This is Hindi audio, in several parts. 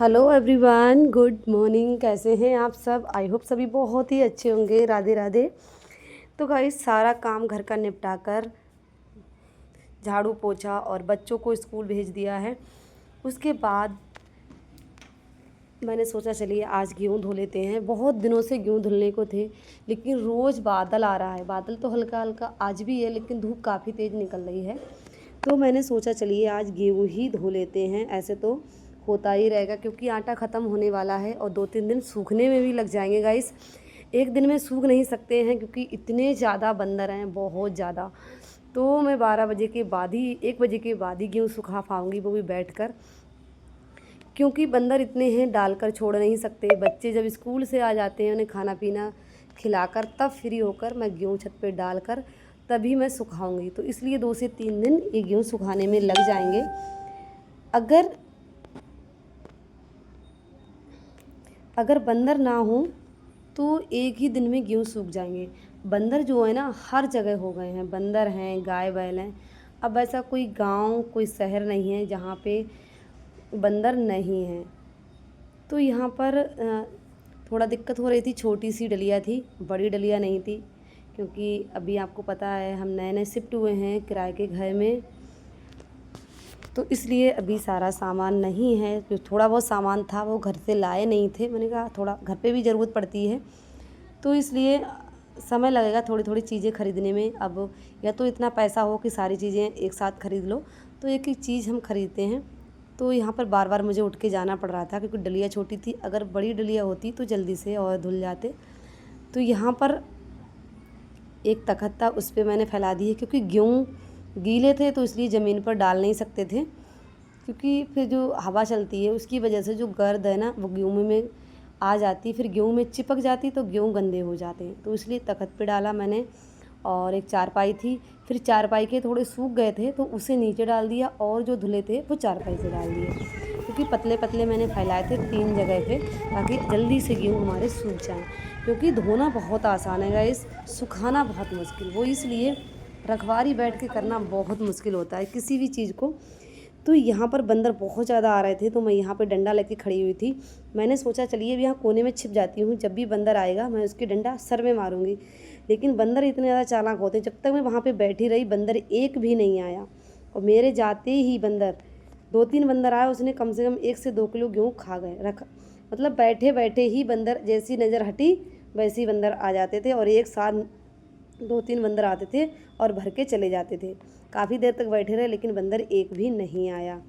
Hello everyone, good morning. कैसे हैं आप सब? आई होप सभी बहुत ही अच्छे होंगे। राधे राधे। तो गाइस, सारा काम घर का निपटा कर झाड़ू पोछा और बच्चों को स्कूल भेज दिया है। उसके बाद मैंने सोचा चलिए आज गेहूँ धो लेते हैं। बहुत दिनों से गेहूँ धुलने को थे, लेकिन रोज़ बादल आ रहा है। बादल तो हल्का हल्का आज भी है, लेकिन धूप काफ़ी तेज़ निकल रही है। तो मैंने सोचा चलिए आज गेहूँ ही धो लेते हैं। ऐसे तो होता ही रहेगा क्योंकि आटा ख़त्म होने वाला है और 2-3 दिन सूखने में भी लग जाएंगे गाइस। एक दिन में सूख नहीं सकते हैं क्योंकि इतने ज़्यादा बंदर हैं, बहुत ज़्यादा। तो मैं 12 बजे के बाद ही 1 बजे के बाद ही गेहूँ सुखा पाऊँगी, वो भी बैठ कर, क्योंकि बंदर इतने हैं डालकर छोड़ नहीं सकते। बच्चे जब स्कूल से आ जाते हैं उन्हें खाना पीना खिलाकर तब फ्री होकर मैं गेहूँ छत पे डालकर तभी मैं सुखाऊंगी। तो इसलिए 2 से 3 दिन ये गेहूँ सुखाने में लग जाएंगे। अगर बंदर ना हो तो एक ही दिन में गेहूँ सूख जाएंगे। बंदर जो है ना हर जगह हो गए हैं, बंदर हैं, गाय बैल हैं। अब ऐसा कोई गांव कोई शहर नहीं है जहाँ पे बंदर नहीं हैं। तो यहाँ पर थोड़ा दिक्कत हो रही थी। छोटी सी डलिया थी, बड़ी डलिया नहीं थी, क्योंकि अभी आपको पता है हम नए नए शिफ्ट हुए हैं किराए के घर में। तो इसलिए अभी सारा सामान नहीं है। जो थोड़ा बहुत सामान था वो घर से लाए नहीं थे। मैंने कहा थोड़ा घर पे भी ज़रूरत पड़ती है, तो इसलिए समय लगेगा थोड़ी थोड़ी चीज़ें ख़रीदने में। अब या तो इतना पैसा हो कि सारी चीज़ें एक साथ ख़रीद लो, तो एक एक चीज़ हम ख़रीदते हैं। तो यहाँ पर बार बार मुझे उठ के जाना पड़ रहा था क्योंकि डलिया छोटी थी। अगर बड़ी डलिया होती तो जल्दी से और धुल जाते। तो यहाँ पर एक तख्त था, उस पर मैंने फैला दी है क्योंकि गेहूँ गीले थे तो इसलिए ज़मीन पर डाल नहीं सकते थे, क्योंकि फिर जो हवा चलती है उसकी वजह से जो गर्द है ना वो गेहूँ में आ जाती, फिर गेहूँ में चिपक जाती तो गेहूँ गंदे हो जाते हैं। तो इसलिए तख्त पे डाला मैंने। और एक चारपाई थी, फिर चारपाई के थोड़े सूख गए थे तो उसे नीचे डाल दिया और जो धुले थे वो चारपाई से डाल दिए, क्योंकि पतले पतले मैंने फैलाए थे 3 जगह पे ताकि जल्दी से गेहूँ हमारे सूख जाएँ। क्योंकि धोना बहुत आसान है गाइस, सुखाना बहुत मुश्किल। वो इसलिए रखवारी बैठ के करना बहुत मुश्किल होता है किसी भी चीज़ को। तो यहाँ पर बंदर बहुत ज़्यादा आ रहे थे, तो मैं यहाँ पे डंडा लेके खड़ी हुई थी। मैंने सोचा चलिए अब यहाँ कोने में छिप जाती हूँ, जब भी बंदर आएगा मैं उसके डंडा सर में मारूंगी। लेकिन बंदर इतने ज़्यादा चालाक होते हैं, जब तक मैं वहाँ पे बैठी रही बंदर एक भी नहीं आया। और मेरे जाते ही बंदर 2-3 बंदर आए, उसने कम से कम 1 से 2 किलो गेहूँ खा गए। मतलब बैठे बैठे ही बंदर, जैसी नज़र हटी वैसे ही बंदर आ जाते थे और एक साथ 2-3 बंदर आते थे और भर के चले जाते थे। काफ़ी देर तक बैठे रहे लेकिन बंदर एक भी नहीं आया।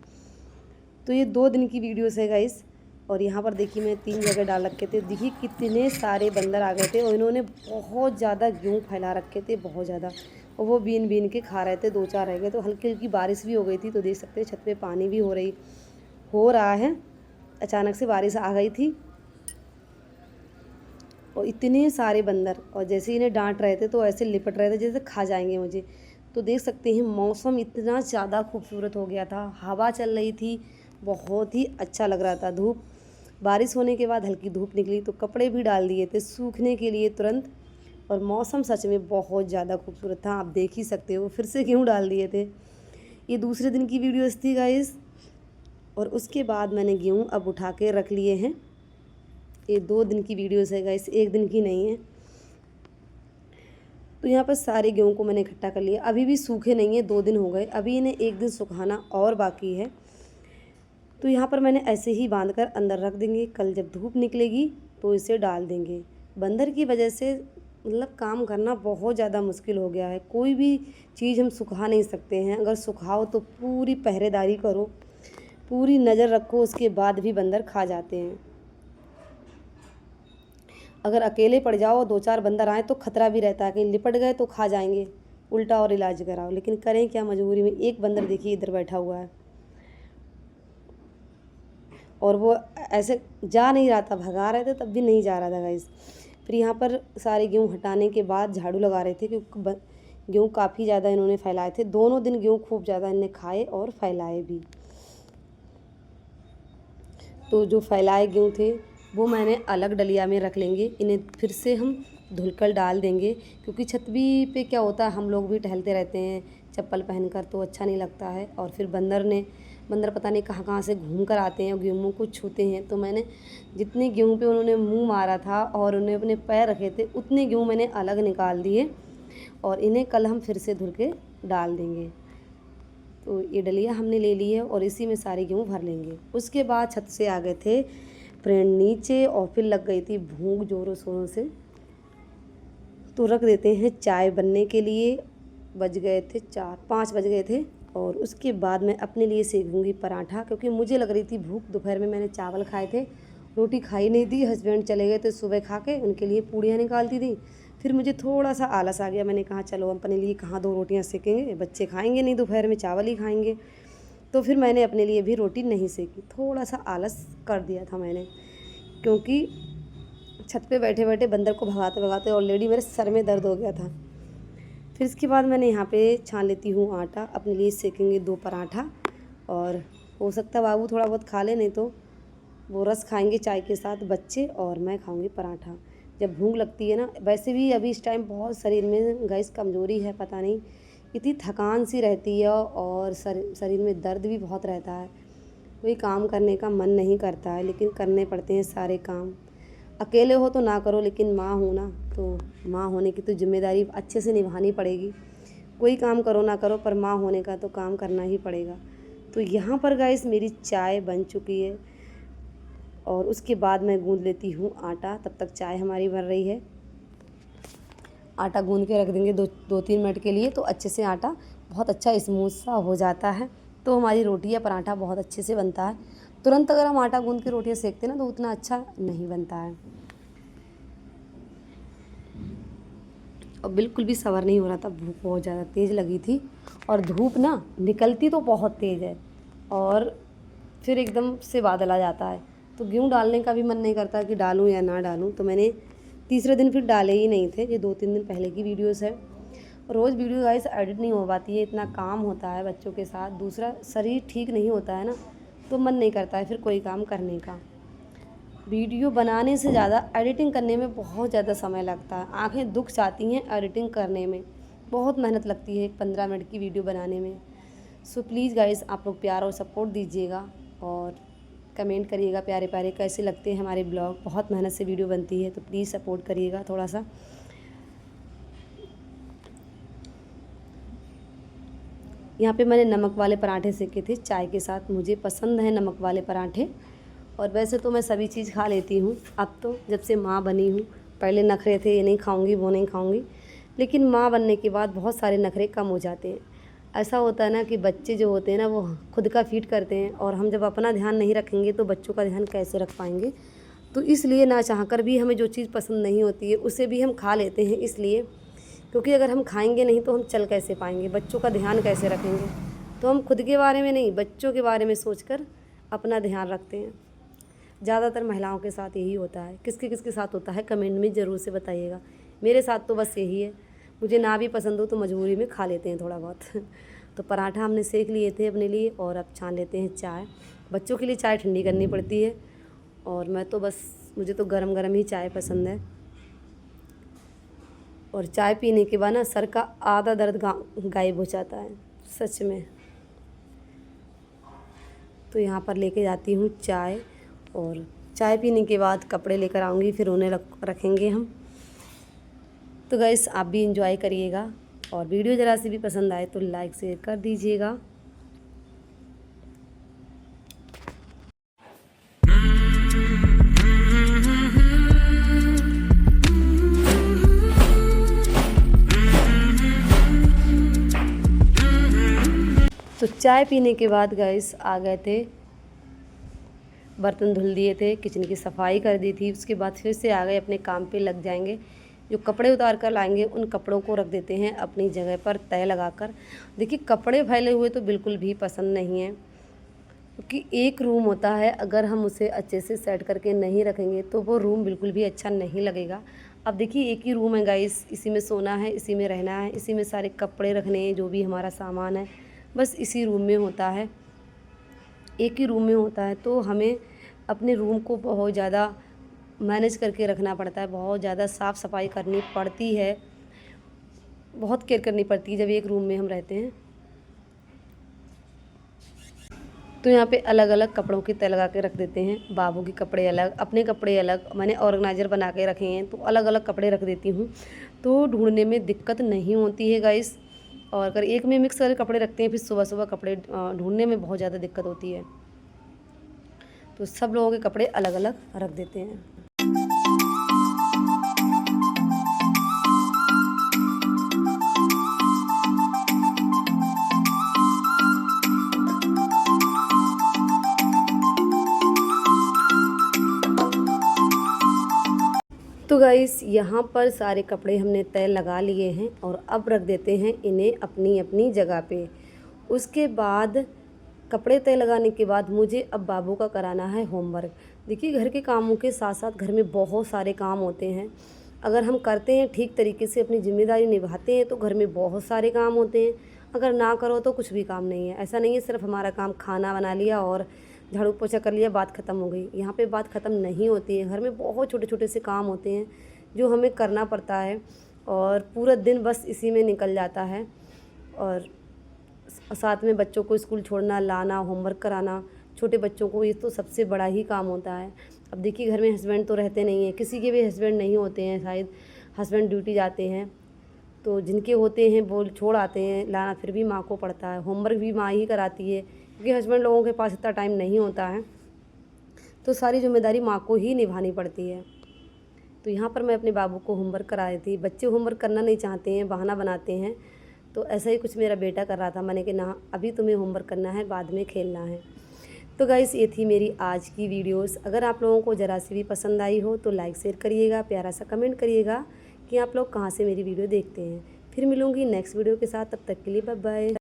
तो ये 2 दिन की वीडियोस है गाइस। और यहाँ पर देखिए मैं 3 जगह डाल रखे थे। देखिए कितने सारे बंदर आ गए थे और इन्होंने बहुत ज़्यादा गेहूँ फैला रखे थे, बहुत ज़्यादा। और वो बीन बीन के खा रहे थे। 2-4 रह गए। तो हल्की हल्की बारिश भी हो गई थी, तो देख सकते हैं छत पे पानी भी हो रहा है। अचानक से बारिश आ गई थी और इतने सारे बंदर, और जैसे इन्हें डांट रहे थे तो ऐसे लिपट रहे थे जैसे खा जाएंगे मुझे। तो देख सकते हैं मौसम इतना ज़्यादा खूबसूरत हो गया था, हवा चल रही थी, बहुत ही अच्छा लग रहा था। धूप, बारिश होने के बाद हल्की धूप निकली तो कपड़े भी डाल दिए थे सूखने के लिए तुरंत। और मौसम सच में बहुत ज़्यादा खूबसूरत था, आप देख ही सकते हो। फिर से गेहूँ डाल दिए थे। ये दूसरे दिन की वीडियोस थी गाइस। और उसके बाद मैंने गेहूँ अब उठा के रख लिए हैं। ये 2 दिन की वीडियोस है गाइस, 1 दिन की नहीं है। तो यहाँ पर सारे गेहूँ को मैंने इकट्ठा कर लिया। अभी भी सूखे नहीं है, 2 दिन हो गए, अभी इन्हें 1 दिन सुखाना और बाकी है। तो यहाँ पर मैंने ऐसे ही बांध कर अंदर रख देंगे। कल जब धूप निकलेगी तो इसे डाल देंगे। बंदर की वजह से मतलब काम करना बहुत ज़्यादा मुश्किल हो गया है। कोई भी चीज़ हम सुखा नहीं सकते हैं। अगर सुखाओ तो पूरी पहरेदारी करो, पूरी नज़र रखो, उसके बाद भी बंदर खा जाते हैं। अगर अकेले पड़ जाओ, 2-4 बंदर आए तो खतरा भी रहता है, कहीं लिपट गए तो खा जाएंगे, उल्टा और इलाज कराओ। लेकिन करें क्या, मजबूरी में। एक बंदर देखिए इधर बैठा हुआ है और वो ऐसे जा नहीं रहा था, भगा रहे थे तब भी नहीं जा रहा था गाइस। फिर यहाँ पर सारे गेहूँ हटाने के बाद झाड़ू लगा रहे थे क्योंकि गेहूँ काफ़ी ज़्यादा इन्होंने फैलाए थे। दोनों दिन गेहूँ खूब ज़्यादा इन्हें खाए और फैलाए भी। तो जो फैलाए गेहूँ थे वो मैंने अलग डलिया में रख लेंगे। इन्हें फिर से हम धुलकर डाल देंगे, क्योंकि छत भी पे क्या होता है, हम लोग भी टहलते रहते हैं चप्पल पहनकर, तो अच्छा नहीं लगता है। और फिर बंदर ने बंदर पता नहीं कहाँ कहाँ से घूम कर आते हैं और गेहूँ को छूते हैं। तो मैंने जितने गेहूँ पे उन्होंने मुँह मारा था और उन्हें अपने पैर रखे थे उतने गेहूँ मैंने अलग निकाल दिए और इन्हें कल हम फिर से धुल के डाल देंगे। तो ये डलिया हमने ले ली है और इसी में सारे गेहूँ भर लेंगे। उसके बाद छत से आ गए थे फ्रेंड नीचे और फिर लग गई थी भूख ज़ोरों शोरों से। तो रख देते हैं चाय बनने के लिए। बज गए थे 4-5 बज गए थे और उसके बाद मैं अपने लिए सेकूँगी पराठा, क्योंकि मुझे लग रही थी भूख। दोपहर में मैंने चावल खाए थे, रोटी खाई नहीं थी। हस्बैंड चले गए थे सुबह खा के, उनके लिए पूड़ियाँ निकालती थी। फिर मुझे थोड़ा सा आलस आ गया, मैंने कहा चलो अपने लिए कहाँ 2 रोटियाँ सेकेंगे, बच्चे खाएंगे नहीं, दोपहर में चावल ही खाएंगे। तो फिर मैंने अपने लिए भी रोटी नहीं सेकी, थोड़ा सा आलस कर दिया था मैंने, क्योंकि छत पे बैठे बैठे बंदर को भगाते भगाते ऑलरेडी मेरे सर में दर्द हो गया था। फिर इसके बाद मैंने यहाँ पे छान लेती हूँ आटा, अपने लिए सेकेंगे 2 पराठा। और हो सकता है बाबू थोड़ा बहुत खा ले, नहीं तो वो रस खाएंगे चाय के साथ बच्चे और मैं खाऊंगी पराठा। जब भूख लगती है ना, वैसे भी अभी इस टाइम बहुत शरीर में गैस कमज़ोरी है, पता नहीं इतनी थकान सी रहती है और शरीर में दर्द भी बहुत रहता है। कोई काम करने का मन नहीं करता है, लेकिन करने पड़ते हैं सारे काम। अकेले हो तो ना करो, लेकिन माँ हो ना, तो माँ होने की तो जिम्मेदारी अच्छे से निभानी पड़ेगी। कोई काम करो ना करो, पर माँ होने का तो काम करना ही पड़ेगा। तो यहाँ पर गाइस मेरी चाय बन चुकी है और उसके बाद मैं गूँध लेती हूँ आटा। तब तक चाय हमारी बन रही है। आटा गूँध के रख देंगे 2-3 मिनट के लिए, तो अच्छे से आटा बहुत अच्छा स्मूथ सा हो जाता है। तो हमारी रोटी या पराठा बहुत अच्छे से बनता है। तुरंत अगर हम आटा गूँध के रोटियाँ सेकते ना तो उतना अच्छा नहीं बनता है। और बिल्कुल भी सब्र नहीं हो रहा था, भूख बहुत ज़्यादा तेज़ लगी थी और धूप ना निकलती तो बहुत तेज़ है और फिर एकदम से बादल आ जाता है। तो गेहूँ डालने का भी मन नहीं करता कि डालूँ या ना डालूँ। तो मैंने तीसरे दिन फिर डाले ही नहीं थे। ये 2-3 दिन पहले की वीडियोस है। रोज़ वीडियो गाइस एडिट नहीं हो पाती है, इतना काम होता है बच्चों के साथ। दूसरा शरीर ठीक नहीं होता है ना, तो मन नहीं करता है फिर कोई काम करने का। वीडियो बनाने से ज़्यादा एडिटिंग करने में बहुत ज़्यादा समय लगता है। आंखें दुख जाती हैं एडिटिंग करने में, बहुत मेहनत लगती है 15 मिनट की वीडियो बनाने में। सो प्लीज़ गाइस आप लोग प्यार और सपोर्ट दीजिएगा और कमेंट करिएगा प्यारे प्यारे कैसे लगते हैं हमारे ब्लॉग। बहुत मेहनत से वीडियो बनती है, तो प्लीज़ सपोर्ट करिएगा थोड़ा सा। यहाँ पे मैंने नमक वाले पराठे सेके थे चाय के साथ। मुझे पसंद है नमक वाले पराठे, और वैसे तो मैं सभी चीज़ खा लेती हूँ। अब तो जब से माँ बनी हूँ, पहले नखरे थे ये नहीं खाऊंगी वो नहीं खाऊंगी, लेकिन माँ बनने के बाद बहुत सारे नखरे कम हो जाते हैं। ऐसा होता है ना कि बच्चे जो होते हैं ना वो खुद का फीड करते हैं, और हम जब अपना ध्यान नहीं रखेंगे तो बच्चों का ध्यान कैसे रख पाएंगे। तो इसलिए ना चाहकर भी हमें जो चीज़ पसंद नहीं होती है उसे भी हम खा लेते हैं, इसलिए क्योंकि अगर हम खाएंगे नहीं तो हम चल कैसे पाएंगे, बच्चों का ध्यान कैसे रखेंगे। तो हम खुद के बारे में नहीं, बच्चों के बारे में सोचकर अपना ध्यान रखते हैं। ज़्यादातर महिलाओं के साथ यही होता है। किसके किसके साथ होता है कमेंट में ज़रूर से बताइएगा। मेरे साथ तो बस यही है, मुझे ना भी पसंद हो तो मजबूरी में खा लेते हैं थोड़ा बहुत। तो पराठा हमने सेक लिए थे अपने लिए और अब छान लेते हैं चाय। बच्चों के लिए चाय ठंडी करनी पड़ती है और मैं तो बस, मुझे तो गरम गरम ही चाय पसंद है। और चाय पीने के बाद ना सर का आधा दर्द गायब हो जाता है सच में। तो यहाँ पर लेके जाती हूँ चाय, और चाय पीने के बाद कपड़े लेकर आऊँगी, फिर उन्हें रखेंगे हम। तो गाइस आप भी इंजॉय करिएगा, और वीडियो ज़रा सी भी पसंद आए तो लाइक शेयर कर दीजिएगा। तो चाय पीने के बाद गाइस आ गए थे, बर्तन धुल दिए थे, किचन की सफाई कर दी थी। उसके बाद फिर से आ गए अपने काम पे लग जाएंगे। जो कपड़े उतार कर लाएंगे उन कपड़ों को रख देते हैं अपनी जगह पर तय लगाकर। देखिए कपड़े फैले हुए तो बिल्कुल भी पसंद नहीं है, क्योंकि एक रूम होता है, अगर हम उसे अच्छे से सेट करके नहीं रखेंगे तो वो रूम बिल्कुल भी अच्छा नहीं लगेगा। अब देखिए एक ही रूम है गाइस, इसी में सोना है, इसी में रहना है, इसी में सारे कपड़े रखने हैं, जो भी हमारा सामान है बस इसी रूम में होता है, एक ही रूम में होता है। तो हमें अपने रूम को बहुत ज़्यादा मैनेज करके रखना पड़ता है, बहुत ज़्यादा साफ़ सफाई करनी पड़ती है, बहुत केयर करनी पड़ती है जब एक रूम में हम रहते हैं। तो यहाँ पे अलग अलग कपड़ों की तय लगा के रख देते हैं। बाबू के कपड़े अलग, अपने कपड़े अलग, मैंने ऑर्गेनाइज़र बना के रखे हैं तो अलग अलग कपड़े रख देती हूँ, तो ढूंढने में दिक्कत नहीं होती है गाइस। और अगर एक में मिक्स करके कपड़े रखते हैं फिर सुबह सुबह कपड़े ढूंढने में बहुत ज़्यादा दिक्कत होती है, तो सब लोगों के कपड़े अलग अलग रख देते हैं। तो गाइस यहाँ पर सारे कपड़े हमने तय लगा लिए हैं और अब रख देते हैं इन्हें अपनी अपनी जगह पे। उसके बाद कपड़े तय लगाने के बाद मुझे अब बाबू का कराना है होमवर्क। देखिए घर के कामों के साथ साथ घर में बहुत सारे काम होते हैं, अगर हम करते हैं ठीक तरीके से अपनी जिम्मेदारी निभाते हैं तो घर में बहुत सारे काम होते हैं, अगर ना करो तो कुछ भी काम नहीं है। ऐसा नहीं है सिर्फ हमारा काम खाना बना लिया और झाड़ू पोछा कर लिया बात ख़त्म हो गई, यहाँ पे बात ख़त्म नहीं होती है। घर में बहुत छोटे छोटे से काम होते हैं जो हमें करना पड़ता है और पूरा दिन बस इसी में निकल जाता है। और साथ में बच्चों को स्कूल छोड़ना, लाना, होमवर्क कराना, छोटे बच्चों को ये तो सबसे बड़ा ही काम होता है। अब देखिए घर में हस्बैंड तो रहते नहीं हैं, किसी के भी हस्बैंड नहीं होते हैं, शायद हस्बैंड ड्यूटी जाते हैं, तो जिनके होते हैं वो छोड़ आते हैं, लाना फिर भी माँ को पड़ता है। होमवर्क भी माँ ही कराती है क्योंकि हस्बैंड लोगों के पास इतना टाइम नहीं होता है, तो सारी जिम्मेदारी माँ को ही निभानी पड़ती है। तो यहाँ पर मैं अपने बाबू को होमवर्क करा रही थी। बच्चे होमवर्क करना नहीं चाहते हैं, बहाना बनाते हैं, तो ऐसा ही कुछ मेरा बेटा कर रहा था। मैंने कि ना अभी तुम्हें होमवर्क करना है, बाद में खेलना है। तो गाइस ये थी मेरी आज की वीडियोस। अगर आप लोगों को ज़रा सी भी पसंद आई हो तो लाइक शेयर करिएगा, प्यारा सा कमेंट करिएगा कि आप लोग कहाँ से मेरी वीडियो देखते हैं। फिर मिलूँगी नेक्स्ट वीडियो के साथ, तब तक के लिए बाय बाय।